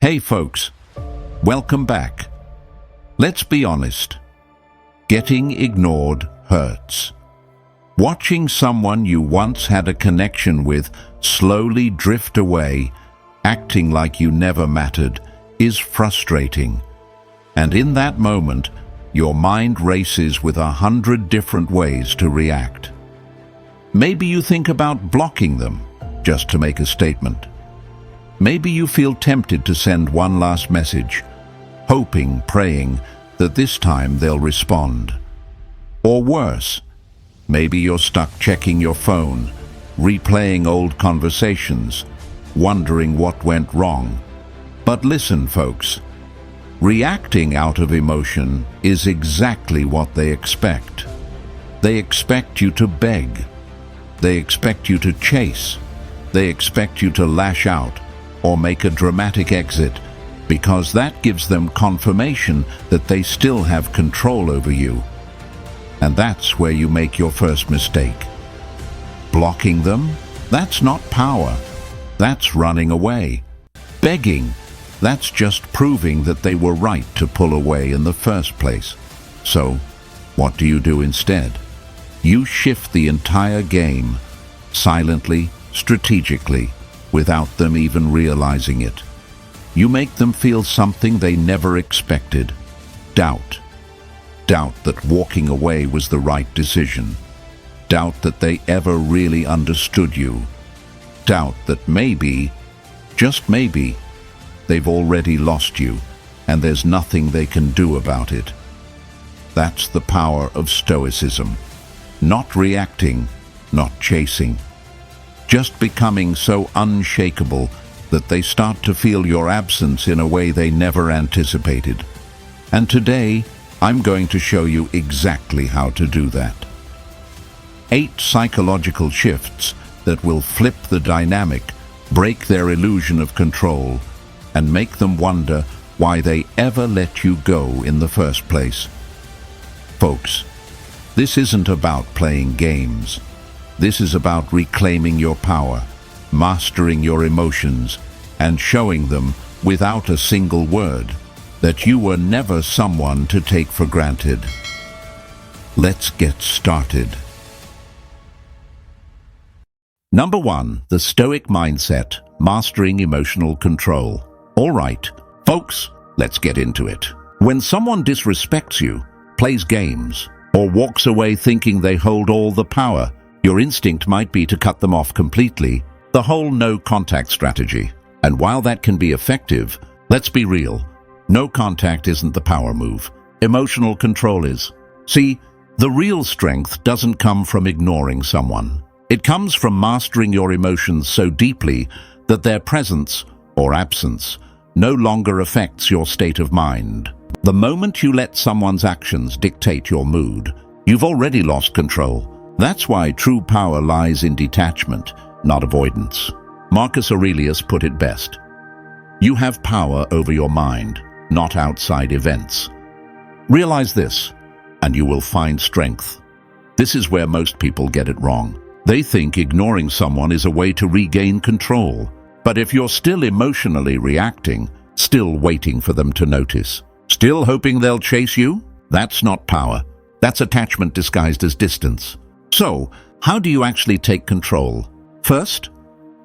Hey folks, welcome back. Let's be honest. Getting ignored hurts. Watching someone you once had a connection with slowly drift away, acting like you never mattered, is frustrating. And in that moment, your mind races with 100 different ways to react. Maybe you think about blocking them, just to make a statement. Maybe you feel tempted to send one last message, hoping, praying that this time they'll respond. Or worse, maybe you're stuck checking your phone, replaying old conversations, wondering what went wrong. But listen, folks, reacting out of emotion is exactly what they expect. They expect you to beg. They expect you to chase. They expect you to lash out or make a dramatic exit, because that gives them confirmation that they still have control over you. And that's where you make your first mistake. Blocking them? That's not power. That's running away. Begging? That's just proving that they were right to pull away in the first place. So, what do you do instead? You shift the entire game, silently, strategically, without them even realizing it. You make them feel something they never expected. Doubt. Doubt that walking away was the right decision. Doubt that they ever really understood you. Doubt that maybe, just maybe, they've already lost you, and there's nothing they can do about it. That's the power of Stoicism. Not reacting, not chasing. Just becoming so unshakable that they start to feel your absence in a way they never anticipated. And today, I'm going to show you exactly how to do that. 8 psychological shifts that will flip the dynamic, break their illusion of control, and make them wonder why they ever let you go in the first place. Folks, this isn't about playing games. This is about reclaiming your power, mastering your emotions, and showing them, without a single word, that you were never someone to take for granted. Let's get started. Number 1, the Stoic mindset, mastering emotional control. All right, folks, let's get into it. When someone disrespects you, plays games, or walks away thinking they hold all the power, your instinct might be to cut them off completely, the whole no-contact strategy. And while that can be effective, let's be real, no contact isn't the power move. Emotional control is. See, the real strength doesn't come from ignoring someone. It comes from mastering your emotions so deeply that their presence, or absence, no longer affects your state of mind. The moment you let someone's actions dictate your mood, you've already lost control. That's why true power lies in detachment, not avoidance. Marcus Aurelius put it best. You have power over your mind, not outside events. Realize this, and you will find strength. This is where most people get it wrong. They think ignoring someone is a way to regain control. But if you're still emotionally reacting, still waiting for them to notice, still hoping they'll chase you, that's not power. That's attachment disguised as distance. So, how do you actually take control? First,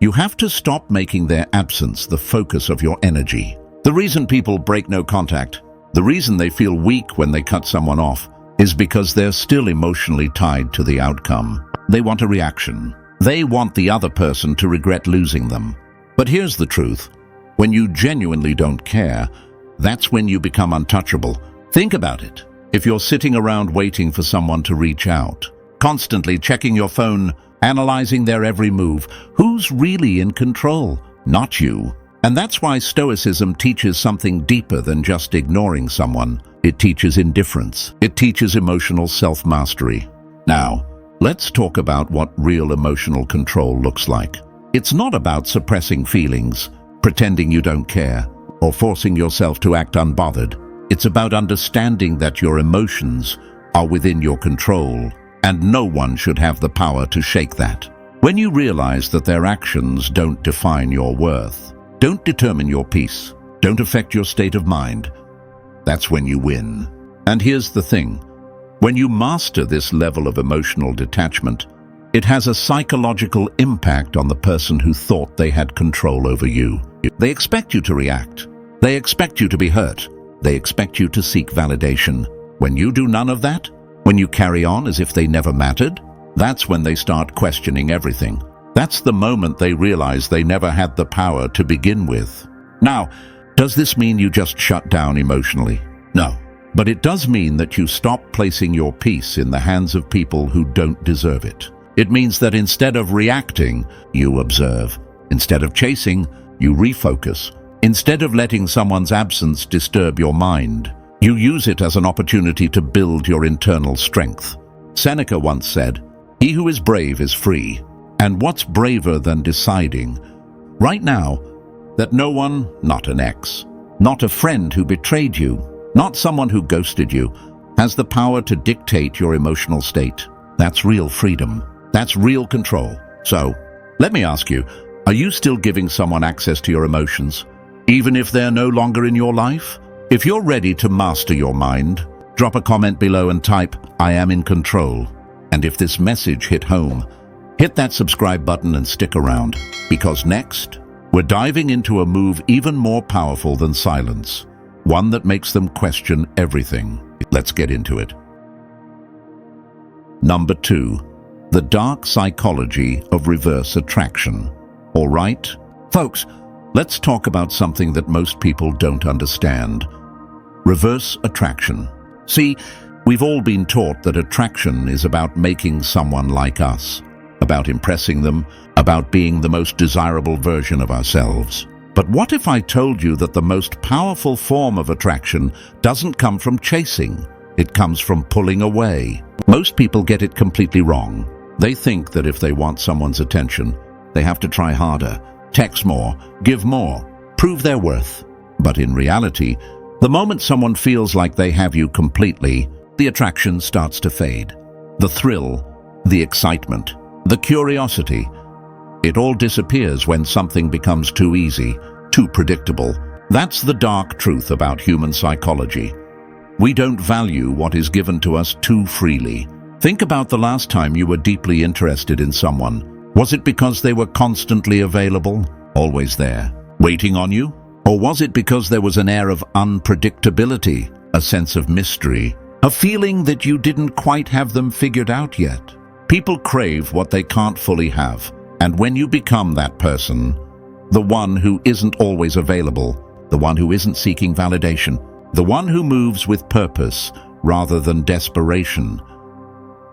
you have to stop making their absence the focus of your energy. The reason people break no contact, the reason they feel weak when they cut someone off, is because they're still emotionally tied to the outcome. They want a reaction. They want the other person to regret losing them. But here's the truth. When you genuinely don't care, that's when you become untouchable. Think about it. If you're sitting around waiting for someone to reach out, constantly checking your phone, analyzing their every move, who's really in control? Not you. And that's why Stoicism teaches something deeper than just ignoring someone. It teaches indifference. It teaches emotional self-mastery. Now, let's talk about what real emotional control looks like. It's not about suppressing feelings, pretending you don't care, or forcing yourself to act unbothered. It's about understanding that your emotions are within your control, and no one should have the power to shake that. When you realize that their actions don't define your worth, don't determine your peace, don't affect your state of mind. That's when you win. And here's the thing. When you master this level of emotional detachment, it has a psychological impact on the person who thought they had control over you. They expect you to react. They expect you to be hurt. They expect you to seek validation. When you do none of that, when you carry on as if they never mattered, that's when they start questioning everything. That's the moment they realize they never had the power to begin with. Now, does this mean you just shut down emotionally? No. But it does mean that you stop placing your peace in the hands of people who don't deserve it. It means that instead of reacting, you observe. Instead of chasing, you refocus. Instead of letting someone's absence disturb your mind, you use it as an opportunity to build your internal strength. Seneca once said, "He who is brave is free." And what's braver than deciding, right now, that no one, not an ex, not a friend who betrayed you, not someone who ghosted you, has the power to dictate your emotional state? That's real freedom. That's real control. So, let me ask you, are you still giving someone access to your emotions, even if they're no longer in your life? If you're ready to master your mind, drop a comment below and type, "I am in control." And if this message hit home, hit that subscribe button and stick around, because next, we're diving into a move even more powerful than silence, one that makes them question everything. Let's get into it. Number 2, the dark psychology of reverse attraction. All right, folks, let's talk about something that most people don't understand. Reverse attraction. See, we've all been taught that attraction is about making someone like us, about impressing them, about being the most desirable version of ourselves. But what if I told you that the most powerful form of attraction doesn't come from chasing? It comes from pulling away. Most people get it completely wrong. They think that if they want someone's attention, they have to try harder, text more, give more, prove their worth. But in reality, the moment someone feels like they have you completely, the attraction starts to fade. The thrill, the excitement, the curiosity, it all disappears when something becomes too easy, too predictable. That's the dark truth about human psychology. We don't value what is given to us too freely. Think about the last time you were deeply interested in someone. Was it because they were constantly available, always there, waiting on you? Or was it because there was an air of unpredictability, a sense of mystery, a feeling that you didn't quite have them figured out yet? People crave what they can't fully have. And when you become that person, the one who isn't always available, the one who isn't seeking validation, the one who moves with purpose rather than desperation,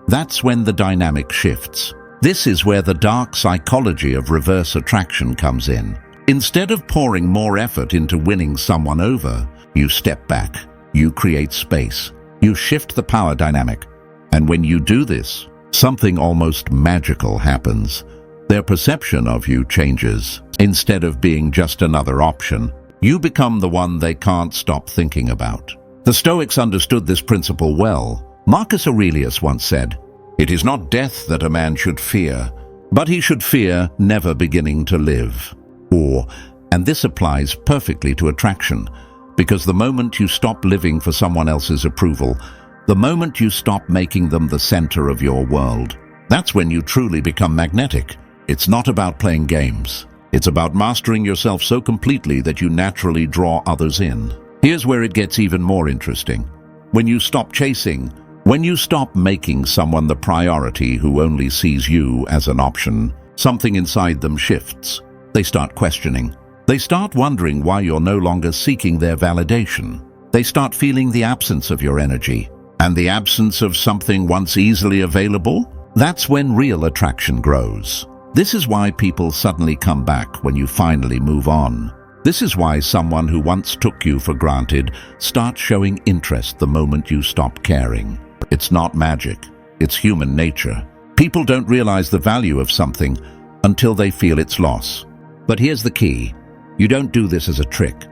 that's when the dynamic shifts. This is where the dark psychology of reverse attraction comes in. Instead of pouring more effort into winning someone over, you step back, you create space, you shift the power dynamic. And when you do this, something almost magical happens. Their perception of you changes. Instead of being just another option, you become the one they can't stop thinking about. The Stoics understood this principle well. Marcus Aurelius once said, "It is not death that a man should fear, but he should fear never beginning to live." And this applies perfectly to attraction, because the moment you stop living for someone else's approval, the moment you stop making them the center of your world, that's when you truly become magnetic. It's not about playing games. It's about mastering yourself so completely that you naturally draw others in. Here's where it gets even more interesting. When you stop chasing, when you stop making someone the priority who only sees you as an option, something inside them shifts. They start questioning. They start wondering why you're no longer seeking their validation. They start feeling the absence of your energy. And the absence of something once easily available? That's when real attraction grows. This is why people suddenly come back when you finally move on. This is why someone who once took you for granted starts showing interest the moment you stop caring. It's not magic. It's human nature. People don't realize the value of something until they feel its loss. But here's the key. You don't do this as a trick,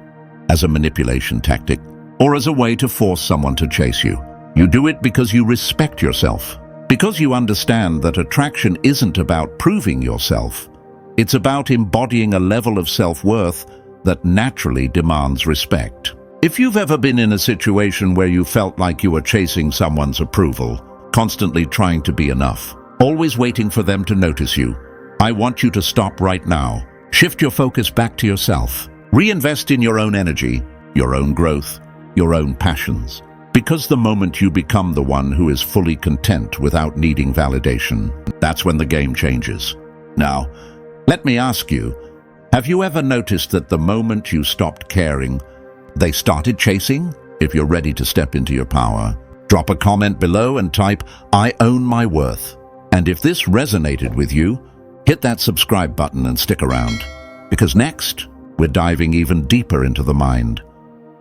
as a manipulation tactic, or as a way to force someone to chase you. You do it because you respect yourself. Because you understand that attraction isn't about proving yourself. It's about embodying a level of self-worth that naturally demands respect. If you've ever been in a situation where you felt like you were chasing someone's approval, constantly trying to be enough, always waiting for them to notice you, I want you to stop right now. Shift your focus back to yourself. Reinvest in your own energy, your own growth, your own passions. Because the moment you become the one who is fully content without needing validation, that's when the game changes. Now, let me ask you, have you ever noticed that the moment you stopped caring, they started chasing? If you're ready to step into your power, drop a comment below and type, "I own my worth." And if this resonated with you, hit that subscribe button and stick around. Because next, we're diving even deeper into the mind,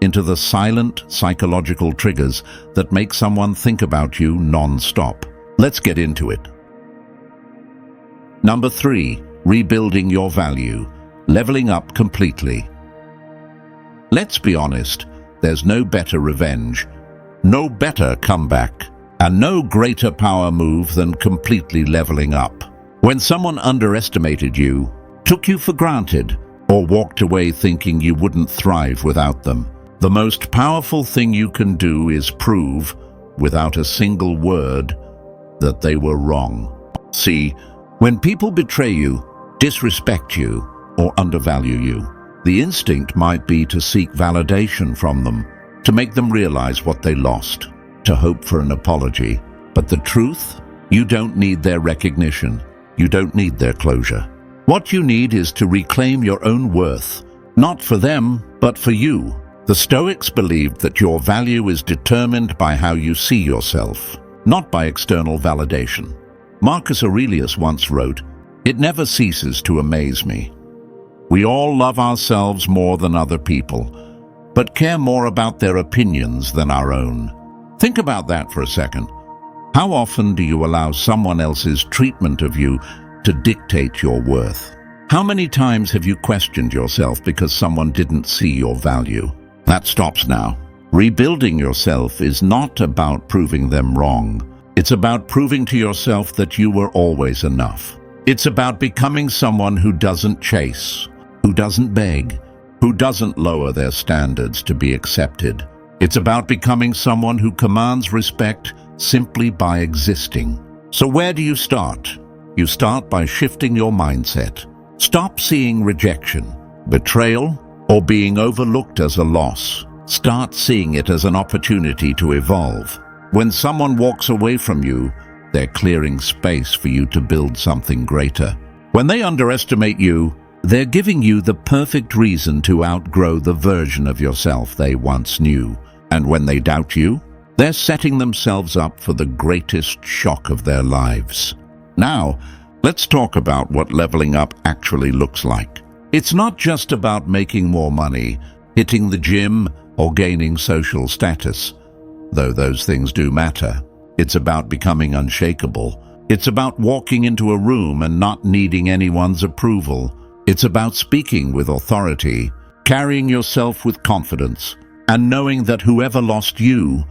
into the silent psychological triggers that make someone think about you non-stop. Let's get into it. Number 3, rebuilding your value, leveling up completely. Let's be honest, there's no better revenge, no better comeback, and no greater power move than completely leveling up. When someone underestimated you, took you for granted, or walked away thinking you wouldn't thrive without them, the most powerful thing you can do is prove, without a single word, that they were wrong. See, when people betray you, disrespect you, or undervalue you, the instinct might be to seek validation from them, to make them realize what they lost, to hope for an apology. But the truth? You don't need their recognition. You don't need their closure. What you need is to reclaim your own worth, not for them, but for you. The Stoics believed that your value is determined by how you see yourself, not by external validation. Marcus Aurelius once wrote, "It never ceases to amaze me. We all love ourselves more than other people, but care more about their opinions than our own." Think about that for a second. How often do you allow someone else's treatment of you to dictate your worth? How many times have you questioned yourself because someone didn't see your value? That stops now. Rebuilding yourself is not about proving them wrong. It's about proving to yourself that you were always enough. It's about becoming someone who doesn't chase, who doesn't beg, who doesn't lower their standards to be accepted. It's about becoming someone who commands respect simply by existing. So where do you start? You start by shifting your mindset. Stop seeing rejection, betrayal, or being overlooked as a loss. Start seeing it as an opportunity to evolve. When someone walks away from you, they're clearing space for you to build something greater. When they underestimate you, they're giving you the perfect reason to outgrow the version of yourself they once knew. And when they doubt you, they're setting themselves up for the greatest shock of their lives. Now, let's talk about what leveling up actually looks like. It's not just about making more money, hitting the gym, or gaining social status, though those things do matter. It's about becoming unshakable. It's about walking into a room and not needing anyone's approval. It's about speaking with authority, carrying yourself with confidence, and knowing that whoever lost you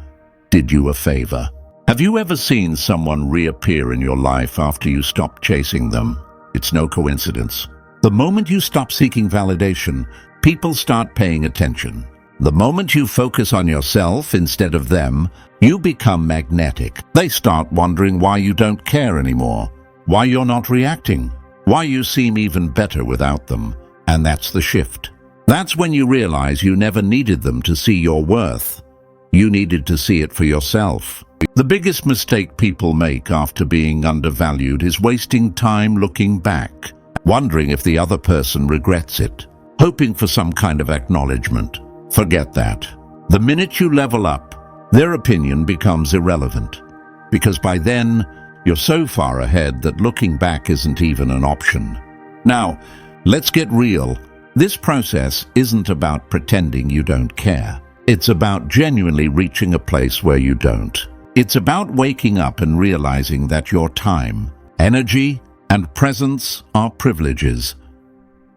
did you a favor. Have you ever seen someone reappear in your life after you stopped chasing them? It's no coincidence. The moment you stop seeking validation, people start paying attention. The moment you focus on yourself instead of them, you become magnetic. They start wondering why you don't care anymore, why you're not reacting, why you seem even better without them. And that's the shift. That's when you realize you never needed them to see your worth. You needed to see it for yourself. The biggest mistake people make after being undervalued is wasting time looking back, wondering if the other person regrets it, hoping for some kind of acknowledgement. Forget that. The minute you level up, their opinion becomes irrelevant, because by then, you're so far ahead that looking back isn't even an option. Now, let's get real. This process isn't about pretending you don't care. It's about genuinely reaching a place where you don't. It's about waking up and realizing that your time, energy, and presence are privileges,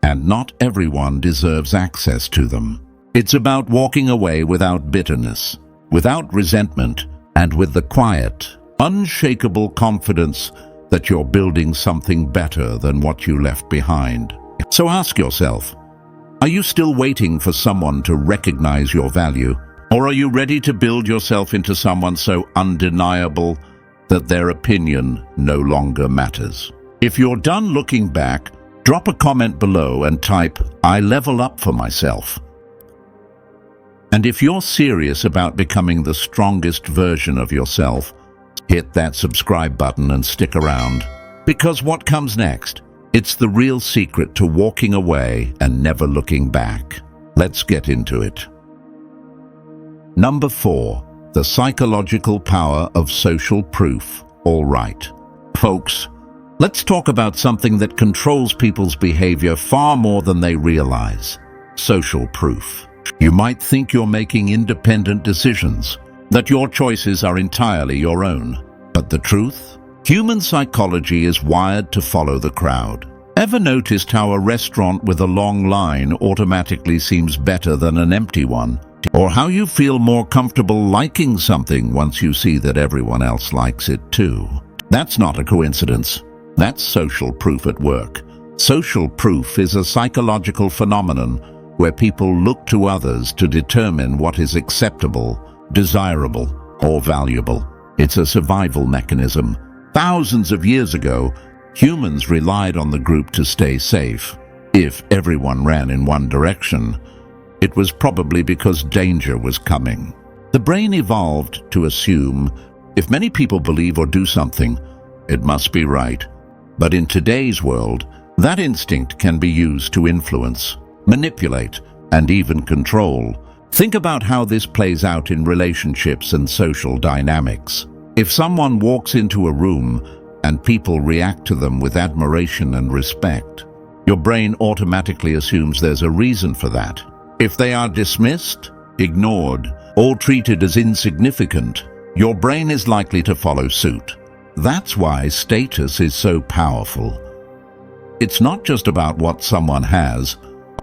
and not everyone deserves access to them. It's about walking away without bitterness, without resentment, and with the quiet, unshakable confidence that you're building something better than what you left behind. So ask yourself, Are you still waiting for someone to recognize your value? Or are you ready to build yourself into someone so undeniable that their opinion no longer matters? If you're done looking back, drop a comment below and type, "I level up for myself." And if you're serious about becoming the strongest version of yourself, hit that subscribe button and stick around. Because what comes next? It's the real secret to walking away and never looking back. Let's get into it. Number 4, the psychological power of social proof. All right, folks, let's talk about something that controls people's behavior far more than they realize: social proof. You might think you're making independent decisions, that your choices are entirely your own. But the truth? Human psychology is wired to follow the crowd. Ever noticed how a restaurant with a long line automatically seems better than an empty one? Or how you feel more comfortable liking something once you see that everyone else likes it too? That's not a coincidence. That's social proof at work. Social proof is a psychological phenomenon where people look to others to determine what is acceptable, desirable, or valuable. It's a survival mechanism. Thousands of years ago, humans relied on the group to stay safe. If everyone ran in one direction, it was probably because danger was coming. The brain evolved to assume if many people believe or do something, it must be right. But in today's world, that instinct can be used to influence, manipulate, and even control. Think about how this plays out in relationships and social dynamics. If someone walks into a room and people react to them with admiration and respect, your brain automatically assumes there's a reason for that. If they are dismissed, ignored, or treated as insignificant, your brain is likely to follow suit. That's why status is so powerful. It's not just about what someone has,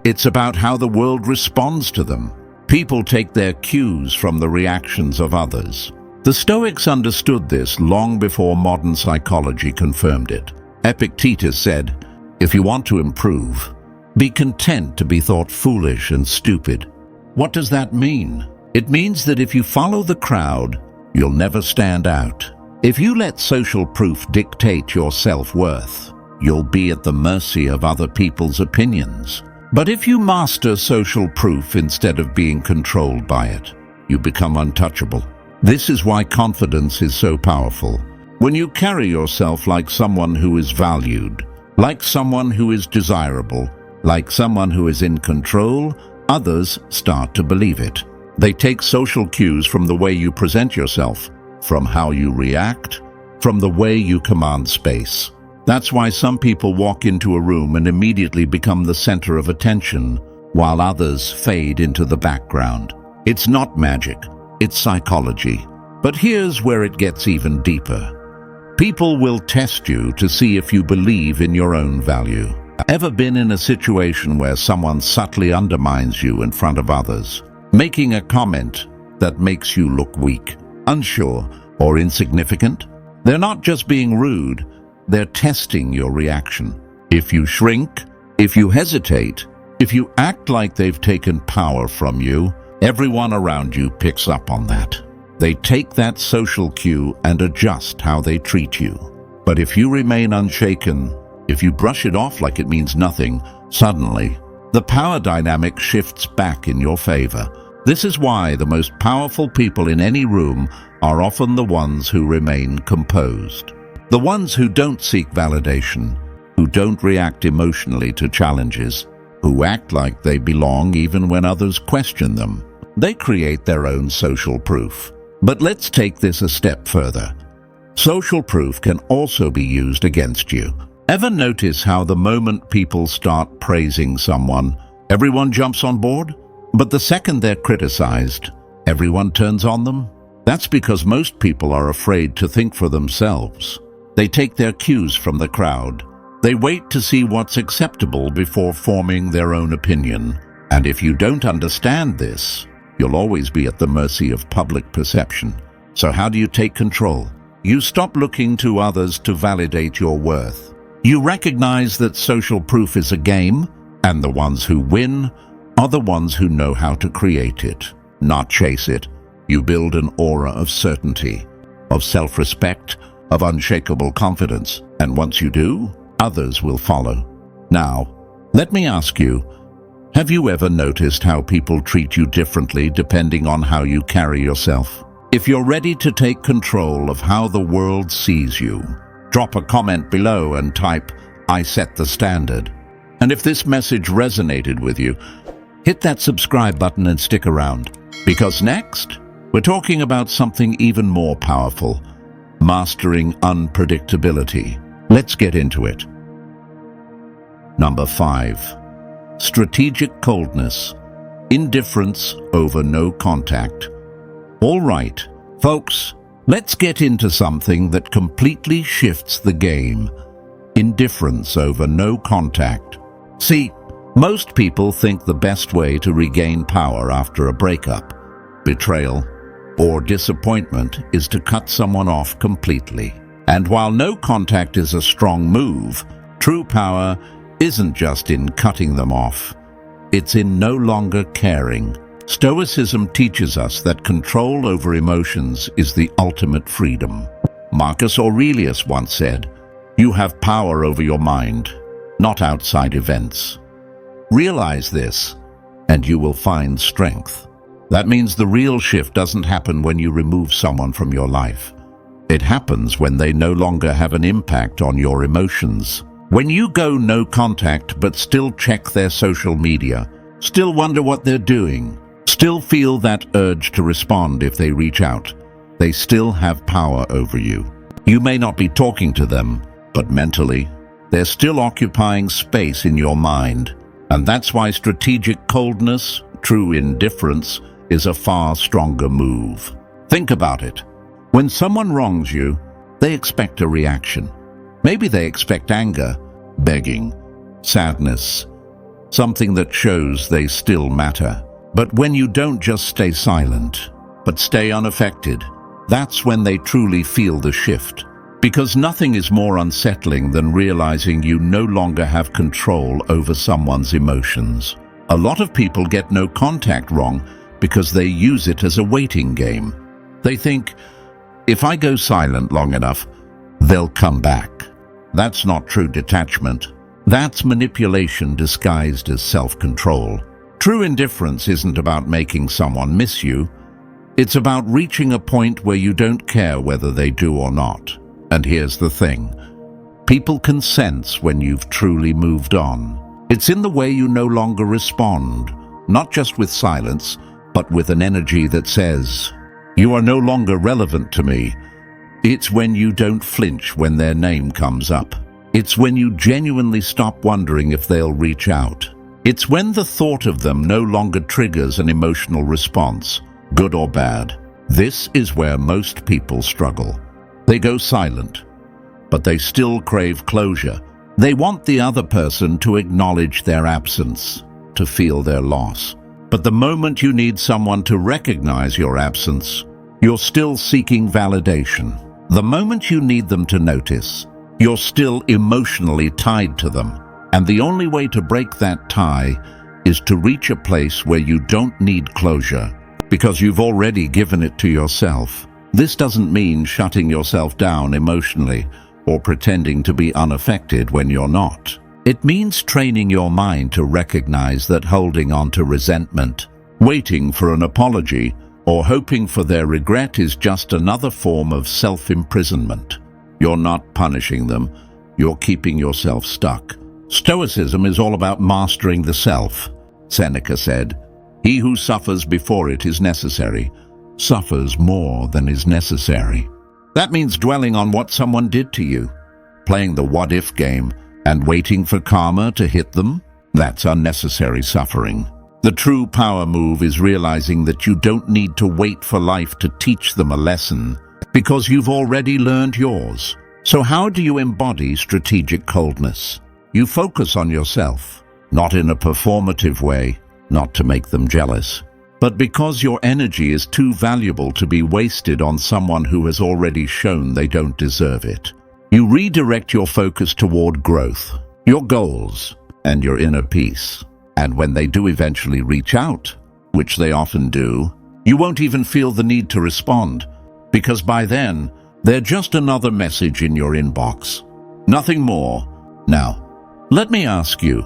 it's about how the world responds to them. People take their cues from the reactions of others. The Stoics understood this long before modern psychology confirmed it. Epictetus said, "If you want to improve, be content to be thought foolish and stupid." What does that mean? It means that if you follow the crowd, you'll never stand out. If you let social proof dictate your self-worth, you'll be at the mercy of other people's opinions. But if you master social proof instead of being controlled by it, you become untouchable. This is why confidence is so powerful. When you carry yourself like someone who is valued, like someone who is desirable, like someone who is in control, others start to believe it. They take social cues from the way you present yourself, from how you react, from the way you command space. That's why some people walk into a room and immediately become the center of attention, while others fade into the background. It's not magic, it's psychology. But here's where it gets even deeper. People will test you to see if you believe in your own value. Ever been in a situation where someone subtly undermines you in front of others, making a comment that makes you look weak, unsure, or insignificant? They're not just being rude, they're testing your reaction. If you shrink, if you hesitate, if you act like they've taken power from you, everyone around you picks up on that. They take that social cue and adjust how they treat you. But if you remain unshaken, if you brush it off like it means nothing, suddenly, the power dynamic shifts back in your favor. This is why the most powerful people in any room are often the ones who remain composed. The ones who don't seek validation, who don't react emotionally to challenges, who act like they belong even when others question them. They create their own social proof. But let's take this a step further. Social proof can also be used against you. Ever notice how the moment people start praising someone, everyone jumps on board? But the second they're criticized, everyone turns on them? That's because most people are afraid to think for themselves. They take their cues from the crowd. They wait to see what's acceptable before forming their own opinion. And if you don't understand this, you'll always be at the mercy of public perception. So how do you take control? You stop looking to others to validate your worth. You recognize that social proof is a game, and the ones who win are the ones who know how to create it, not chase it. You build an aura of certainty, of self-respect, of unshakable confidence, and once you do, others will follow. Now, let me ask you, have you ever noticed how people treat you differently depending on how you carry yourself? If you're ready to take control of how the world sees you, drop a comment below and type, "I set the standard." And if this message resonated with you, hit that subscribe button and stick around. Because next, we're talking about something even more powerful, mastering unpredictability. Let's get into it. Number 5. Strategic coldness. Indifference over no contact. All right, folks, let's get into something that completely shifts the game. Indifference over no contact. See, most people think the best way to regain power after a breakup, betrayal, or disappointment is to cut someone off completely. And while no contact is a strong move, true power isn't just in cutting them off. It's in no longer caring. Stoicism teaches us that control over emotions is the ultimate freedom. Marcus Aurelius once said, "You have power over your mind, not outside events." Realize this, and you will find strength. That means the real shift doesn't happen when you remove someone from your life. It happens when they no longer have an impact on your emotions. When you go no contact but still check their social media, still wonder what they're doing, still feel that urge to respond if they reach out, they still have power over you. You may not be talking to them, but mentally, they're still occupying space in your mind. And that's why strategic coldness, true indifference, is a far stronger move. Think about it. When someone wrongs you, they expect a reaction. Maybe they expect anger, begging, sadness, something that shows they still matter. But when you don't just stay silent, but stay unaffected, that's when they truly feel the shift. Because nothing is more unsettling than realizing you no longer have control over someone's emotions. A lot of people get no contact wrong because they use it as a waiting game. They think, if I go silent long enough, they'll come back. That's not true detachment. That's manipulation disguised as self-control. True indifference isn't about making someone miss you. It's about reaching a point where you don't care whether they do or not. And here's the thing. People can sense when you've truly moved on. It's in the way you no longer respond, not just with silence, but with an energy that says, "You are no longer relevant to me." It's when you don't flinch when their name comes up. It's when you genuinely stop wondering if they'll reach out. It's when the thought of them no longer triggers an emotional response, good or bad. This is where most people struggle. They go silent, but they still crave closure. They want the other person to acknowledge their absence, to feel their loss. But the moment you need someone to recognize your absence, you're still seeking validation. The moment you need them to notice, you're still emotionally tied to them. And the only way to break that tie is to reach a place where you don't need closure, because you've already given it to yourself. This doesn't mean shutting yourself down emotionally or pretending to be unaffected when you're not. It means training your mind to recognize that holding on to resentment, waiting for an apology, or hoping for their regret is just another form of self-imprisonment. You're not punishing them, you're keeping yourself stuck. Stoicism is all about mastering the self. Seneca said, "He who suffers before it is necessary, suffers more than is necessary." That means dwelling on what someone did to you, playing the what-if game, and waiting for karma to hit them. That's unnecessary suffering. The true power move is realizing that you don't need to wait for life to teach them a lesson, because you've already learned yours. So how do you embody strategic coldness? You focus on yourself, not in a performative way, not to make them jealous, but because your energy is too valuable to be wasted on someone who has already shown they don't deserve it. You redirect your focus toward growth, your goals, and your inner peace. And when they do eventually reach out, which they often do, you won't even feel the need to respond, because by then, they're just another message in your inbox. Nothing more. Now, let me ask you,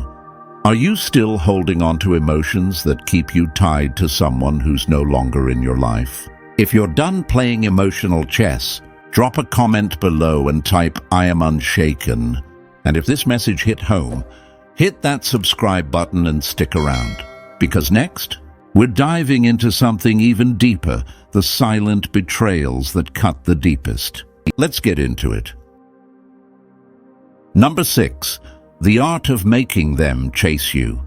are you still holding on to emotions that keep you tied to someone who's no longer in your life? If you're done playing emotional chess, drop a comment below and type "I am unshaken." And if this message hit home, hit that subscribe button and stick around. Because next, we're diving into something even deeper, the silent betrayals that cut the deepest. Let's get into it. Number 6, the art of making them chase you.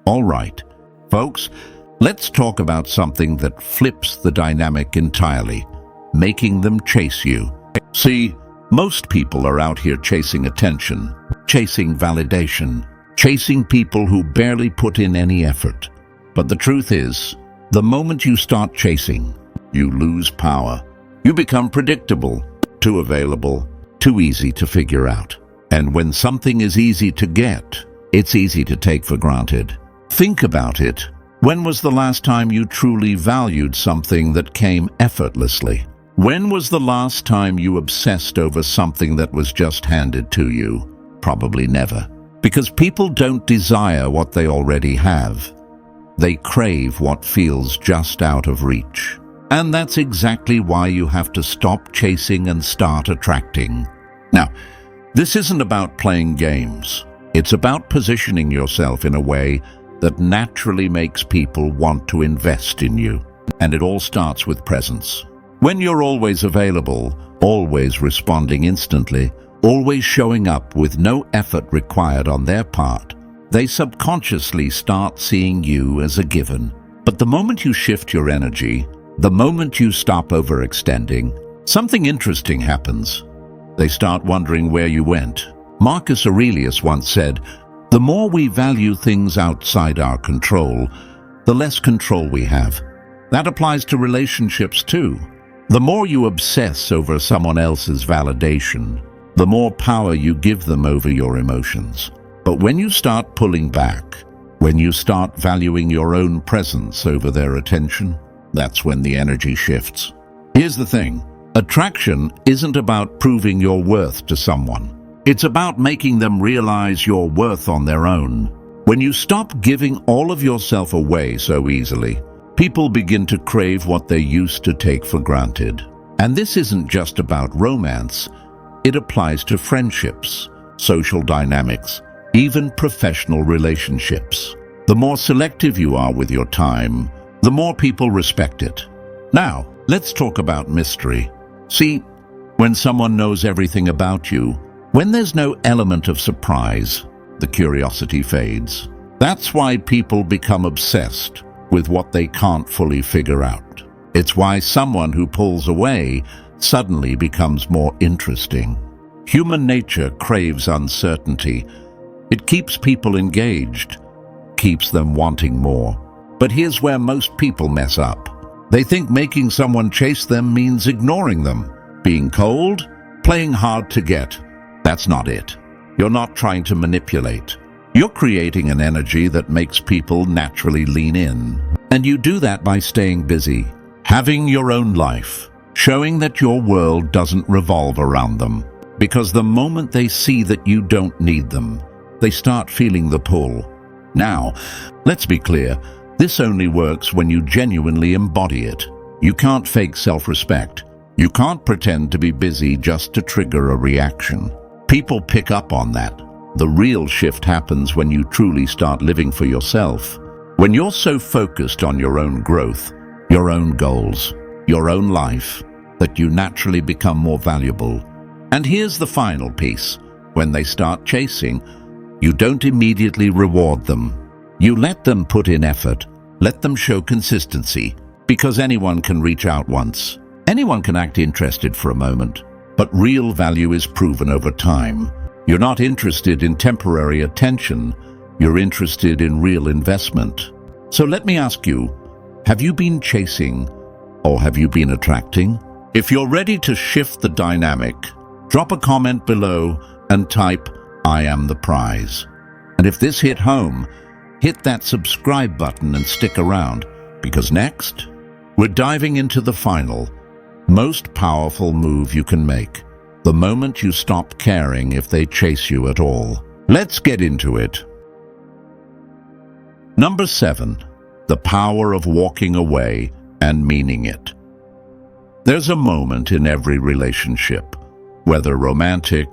All right, folks, let's talk about something that flips the dynamic entirely, making them chase you. See, most people are out here chasing attention, chasing validation, chasing people who barely put in any effort. But the truth is, the moment you start chasing, you lose power. You become predictable, too available, too easy to figure out. And when something is easy to get, it's easy to take for granted. Think about it. When was the last time you truly valued something that came effortlessly? When was the last time you obsessed over something that was just handed to you? Probably never. Because people don't desire what they already have. They crave what feels just out of reach. And that's exactly why you have to stop chasing and start attracting. Now, this isn't about playing games. It's about positioning yourself in a way that naturally makes people want to invest in you. And it all starts with presence. When you're always available, always responding instantly, always showing up with no effort required on their part, they subconsciously start seeing you as a given. But the moment you shift your energy, the moment you stop overextending, something interesting happens. They start wondering where you went. Marcus Aurelius once said, "The more we value things outside our control, the less control we have." That applies to relationships too. The more you obsess over someone else's validation, the more power you give them over your emotions. But when you start pulling back, when you start valuing your own presence over their attention, that's when the energy shifts. Here's the thing. Attraction isn't about proving your worth to someone. It's about making them realize your worth on their own. When you stop giving all of yourself away so easily, people begin to crave what they used to take for granted. And this isn't just about romance. It applies to friendships, social dynamics, even professional relationships. The more selective you are with your time, the more people respect it. Now, let's talk about mystery. See, when someone knows everything about you, when there's no element of surprise, the curiosity fades. That's why people become obsessed with what they can't fully figure out. It's why someone who pulls away suddenly becomes more interesting. Human nature craves uncertainty. It keeps people engaged, keeps them wanting more. But here's where most people mess up. They think making someone chase them means ignoring them, being cold, playing hard to get. That's not it. You're not trying to manipulate. You're creating an energy that makes people naturally lean in. And you do that by staying busy, having your own life, showing that your world doesn't revolve around them. Because the moment they see that you don't need them, they start feeling the pull. Now, let's be clear, this only works when you genuinely embody it. You can't fake self-respect. You can't pretend to be busy just to trigger a reaction. People pick up on that. The real shift happens when you truly start living for yourself. When you're so focused on your own growth, your own goals, your own life, that you naturally become more valuable. And here's the final piece. When they start chasing, you don't immediately reward them. You let them put in effort. Let them show consistency. Because anyone can reach out once. Anyone can act interested for a moment. But real value is proven over time. You're not interested in temporary attention. You're interested in real investment. So let me ask you, have you been chasing or have you been attracting? If you're ready to shift the dynamic, drop a comment below and type, "I am the prize." And if this hit home, hit that subscribe button and stick around, because next, we're diving into the final, most powerful move you can make. The moment you stop caring if they chase you at all. Let's get into it. Number 7. The power of walking away and meaning it. There's a moment in every relationship, whether romantic,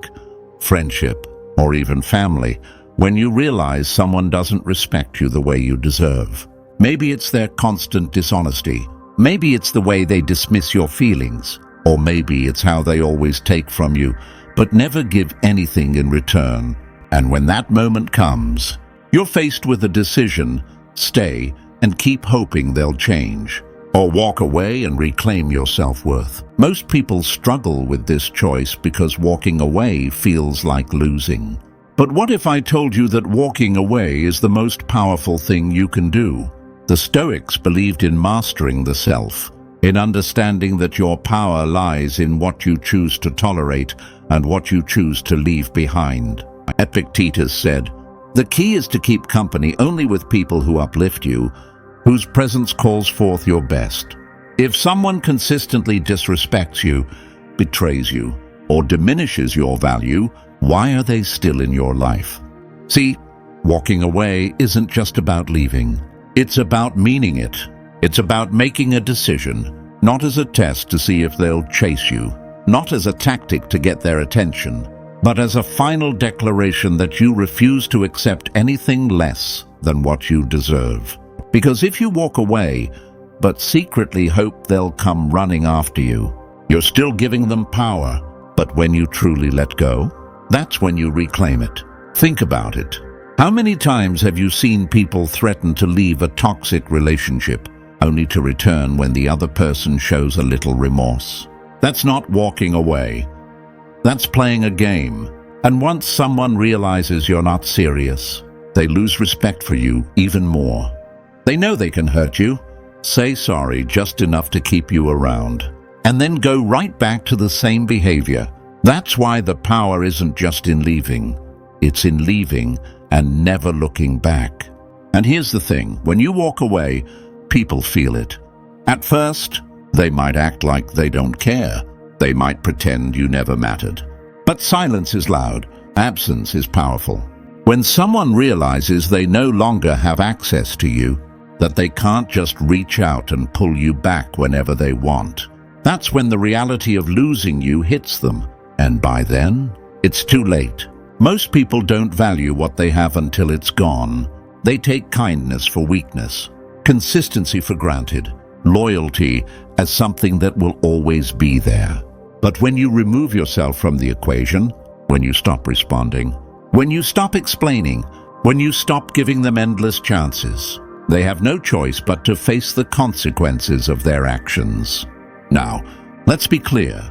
friendship, or even family, when you realize someone doesn't respect you the way you deserve. Maybe it's their constant dishonesty. Maybe it's the way they dismiss your feelings. Or maybe it's how they always take from you, but never give anything in return. And when that moment comes, you're faced with a decision: stay and keep hoping they'll change, or walk away and reclaim your self-worth. Most people struggle with this choice because walking away feels like losing. But what if I told you that walking away is the most powerful thing you can do? The Stoics believed in mastering the self, in understanding that your power lies in what you choose to tolerate and what you choose to leave behind. Epictetus said, "The key is to keep company only with people who uplift you, whose presence calls forth your best. If someone consistently disrespects you, betrays you, or diminishes your value, why are they still in your life?" See, walking away isn't just about leaving. It's about meaning it. It's about making a decision, not as a test to see if they'll chase you, not as a tactic to get their attention, but as a final declaration that you refuse to accept anything less than what you deserve. Because if you walk away, but secretly hope they'll come running after you, you're still giving them power. But when you truly let go, that's when you reclaim it. Think about it. How many times have you seen people threaten to leave a toxic relationship, only to return when the other person shows a little remorse? That's not walking away. That's playing a game. And once someone realizes you're not serious, they lose respect for you even more. They know they can hurt you, say sorry just enough to keep you around, and then go right back to the same behavior. That's why the power isn't just in leaving. It's in leaving and never looking back. And here's the thing, when you walk away, people feel it. At first, they might act like they don't care. They might pretend you never mattered. But silence is loud. Absence is powerful. When someone realizes they no longer have access to you, that they can't just reach out and pull you back whenever they want, that's when the reality of losing you hits them. And by then, it's too late. Most people don't value what they have until it's gone. They take kindness for weakness, consistency for granted, loyalty as something that will always be there. But when you remove yourself from the equation, when you stop responding, when you stop explaining, when you stop giving them endless chances, they have no choice but to face the consequences of their actions. Now, let's be clear.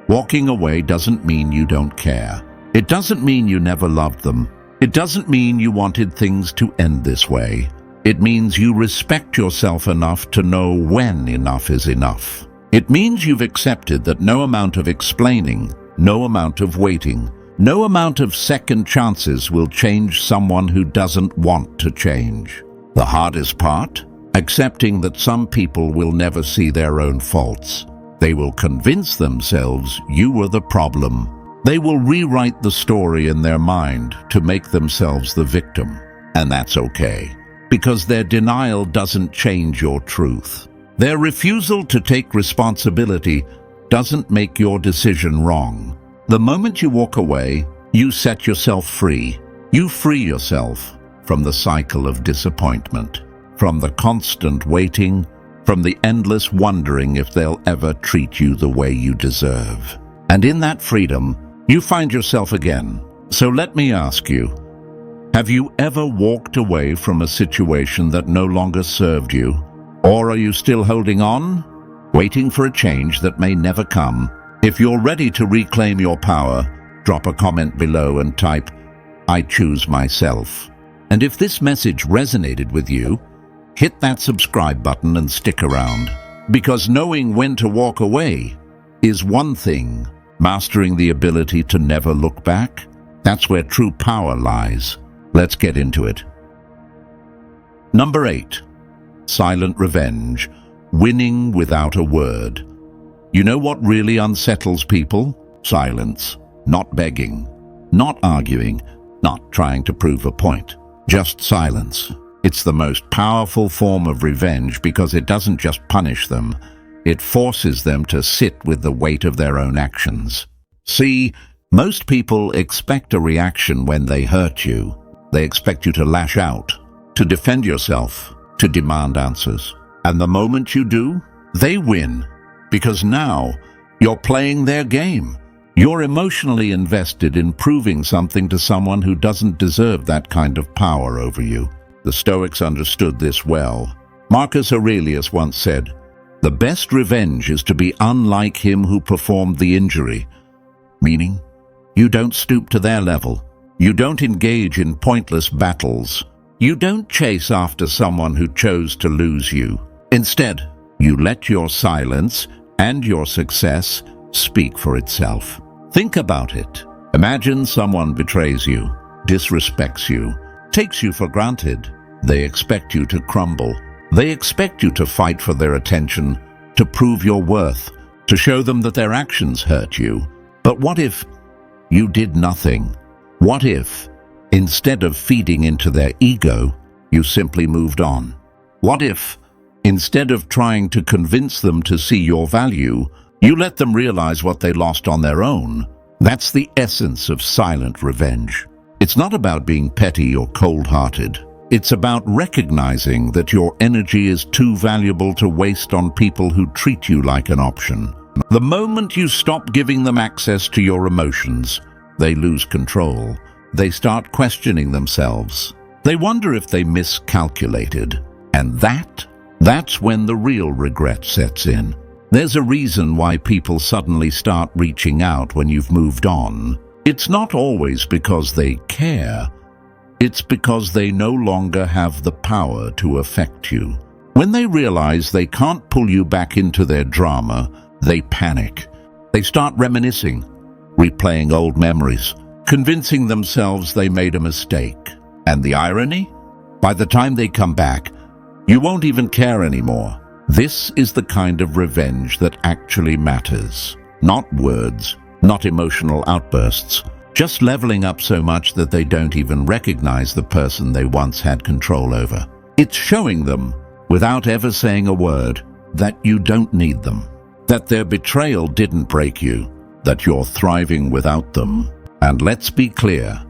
Walking away doesn't mean you don't care. It doesn't mean you never loved them. It doesn't mean you wanted things to end this way. It means you respect yourself enough to know when enough is enough. It means you've accepted that no amount of explaining, no amount of waiting, no amount of second chances will change someone who doesn't want to change. The hardest part? Accepting that some people will never see their own faults. They will convince themselves you were the problem. They will rewrite the story in their mind to make themselves the victim. And that's okay, because their denial doesn't change your truth. Their refusal to take responsibility doesn't make your decision wrong. The moment you walk away, you set yourself free. You free yourself from the cycle of disappointment, from the constant waiting, from the endless wondering if they'll ever treat you the way you deserve. And in that freedom, you find yourself again. So let me ask you, have you ever walked away from a situation that no longer served you? Or are you still holding on, waiting for a change that may never come? If you're ready to reclaim your power, drop a comment below and type, "I choose myself." And if this message resonated with you, hit that subscribe button and stick around. Because knowing when to walk away is one thing. Mastering the ability to never look back, that's where true power lies. Let's get into it. Number 8. Silent revenge. Winning without a word. You know what really unsettles people? Silence. Not begging. Not arguing. Not trying to prove a point. Just silence. It's the most powerful form of revenge because it doesn't just punish them. It forces them to sit with the weight of their own actions. See, most people expect a reaction when they hurt you. They expect you to lash out, to defend yourself, to demand answers. And the moment you do, they win. Because now, you're playing their game. You're emotionally invested in proving something to someone who doesn't deserve that kind of power over you. The Stoics understood this well. Marcus Aurelius once said, "The best revenge is to be unlike him who performed the injury." Meaning, you don't stoop to their level. You don't engage in pointless battles. You don't chase after someone who chose to lose you. Instead, you let your silence and your success speak for itself. Think about it. Imagine someone betrays you, disrespects you, takes you for granted. They expect you to crumble. They expect you to fight for their attention, to prove your worth, to show them that their actions hurt you. But what if you did nothing? What if, instead of feeding into their ego, you simply moved on? What if, instead of trying to convince them to see your value, you let them realize what they lost on their own? That's the essence of silent revenge. It's not about being petty or cold-hearted. It's about recognizing that your energy is too valuable to waste on people who treat you like an option. The moment you stop giving them access to your emotions, they lose control. They start questioning themselves. They wonder if they miscalculated. And that's when the real regret sets in. There's a reason why people suddenly start reaching out when you've moved on. It's not always because they care. It's because they no longer have the power to affect you. When they realize they can't pull you back into their drama, they panic. They start reminiscing, replaying old memories, convincing themselves they made a mistake. And the irony? By the time they come back, you won't even care anymore. This is the kind of revenge that actually matters. Not words, not emotional outbursts, just leveling up so much that they don't even recognize the person they once had control over. It's showing them, without ever saying a word, that you don't need them, that their betrayal didn't break you, that you're thriving without them. And let's be clear,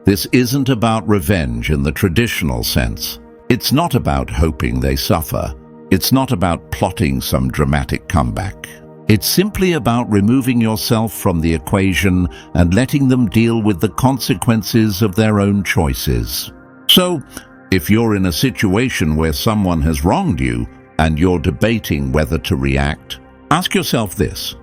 this isn't about revenge in the traditional sense. It's not about hoping they suffer. It's not about plotting some dramatic comeback. It's simply about removing yourself from the equation and letting them deal with the consequences of their own choices. So, if you're in a situation where someone has wronged you and you're debating whether to react, ask yourself this: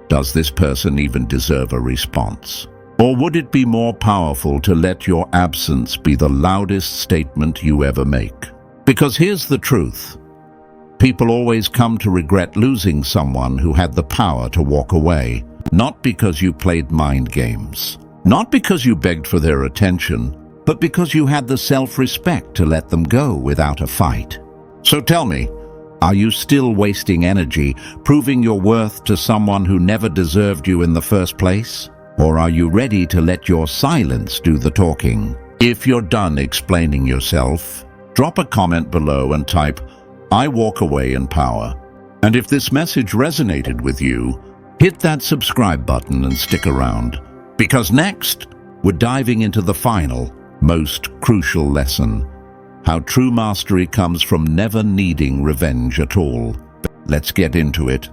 does this person even deserve a response? Or would it be more powerful to let your absence be the loudest statement you ever make? Because here's the truth. People always come to regret losing someone who had the power to walk away, not because you played mind games, not because you begged for their attention, but because you had the self-respect to let them go without a fight. So tell me, are you still wasting energy proving your worth to someone who never deserved you in the first place? Or are you ready to let your silence do the talking? If you're done explaining yourself, drop a comment below and type, "I walk away in power." And if this message resonated with you, hit that subscribe button and stick around. Because next, we're diving into the final, most crucial lesson: how true mastery comes from never needing revenge at all. Let's get into it.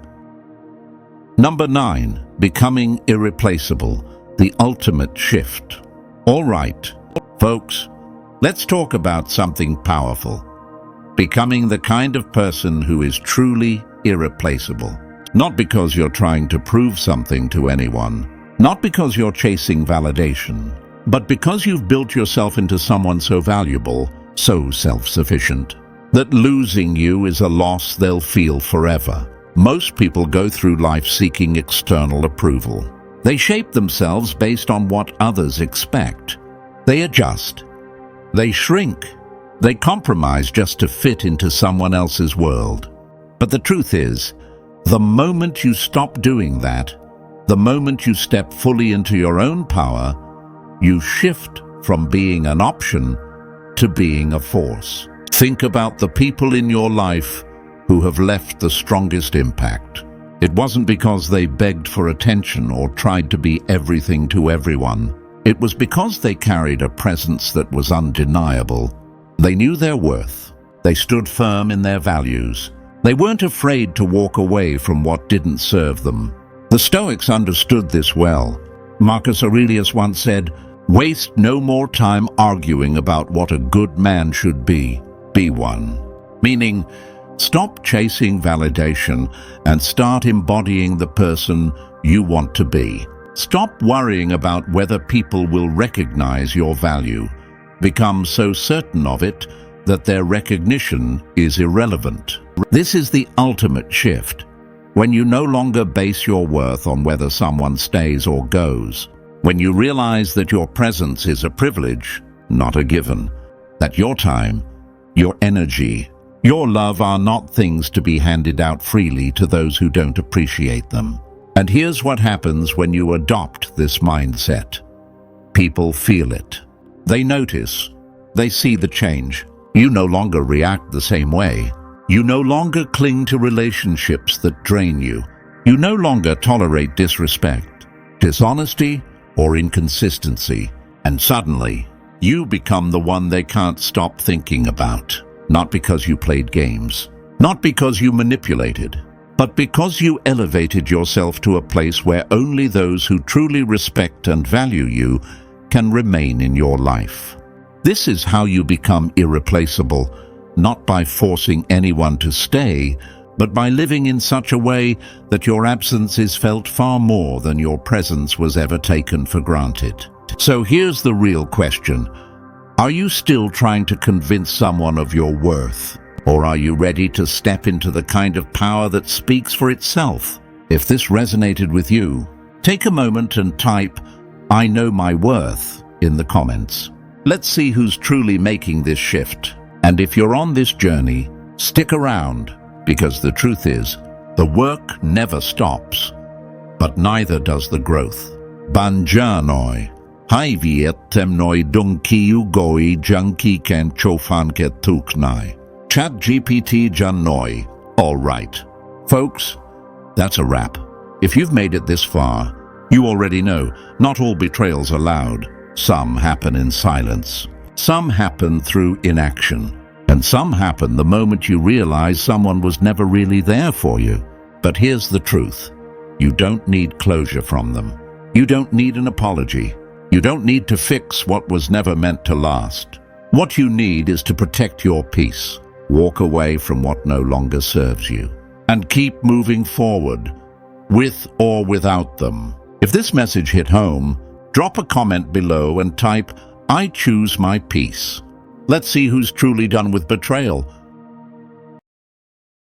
Number 9, becoming irreplaceable, the ultimate shift. All right, folks, let's talk about something powerful. Becoming the kind of person who is truly irreplaceable. Not because you're trying to prove something to anyone, not because you're chasing validation, but because you've built yourself into someone so valuable, so self-sufficient, that losing you is a loss they'll feel forever. Most people go through life seeking external approval. They shape themselves based on what others expect. They adjust. They shrink. They compromise just to fit into someone else's world. But the truth is, the moment you stop doing that, the moment you step fully into your own power, you shift from being an option to being a force. Think about the people in your life who have left the strongest impact. It wasn't because they begged for attention or tried to be everything to everyone. It was because they carried a presence that was undeniable. They knew their worth. They stood firm in their values. They weren't afraid to walk away from what didn't serve them. The Stoics understood this well. Marcus Aurelius once said, "Waste no more time arguing about what a good man should be one." Meaning, stop chasing validation and start embodying the person you want to be. Stop worrying about whether people will recognize your value. Become so certain of it that their recognition is irrelevant. This is the ultimate shift, when you no longer base your worth on whether someone stays or goes. When you realize that your presence is a privilege, not a given. That your time, your energy, your love are not things to be handed out freely to those who don't appreciate them. And here's what happens when you adopt this mindset. People feel it. They notice. They see the change. You no longer react the same way. You no longer cling to relationships that drain you. You no longer tolerate disrespect, dishonesty, or inconsistency. And suddenly, you become the one they can't stop thinking about. Not because you played games, not because you manipulated, but because you elevated yourself to a place where only those who truly respect and value you can remain in your life. This is how you become irreplaceable, not by forcing anyone to stay, but by living in such a way that your absence is felt far more than your presence was ever taken for granted. So here's the real question. Are you still trying to convince someone of your worth? Or are you ready to step into the kind of power that speaks for itself? If this resonated with you, take a moment and type, "I know my worth," in the comments. Let's see who's truly making this shift. And if you're on this journey, stick around, because the truth is, the work never stops, but neither does the growth. Banjanoi. Hai vietem noi dunki ugoi junki ken chofan ket tuknai. Chat GPT Janoi. All right. Folks, that's a wrap. If you've made it this far, you already know not all betrayals are loud. Some happen in silence. Some happen through inaction. And some happen the moment you realize someone was never really there for you. But here's the truth. You don't need closure from them. You don't need an apology. You don't need to fix what was never meant to last. What you need is to protect your peace. Walk away from what no longer serves you. And keep moving forward, with or without them. If this message hit home, drop a comment below and type, "I choose my peace." Let's see who's truly done with betrayal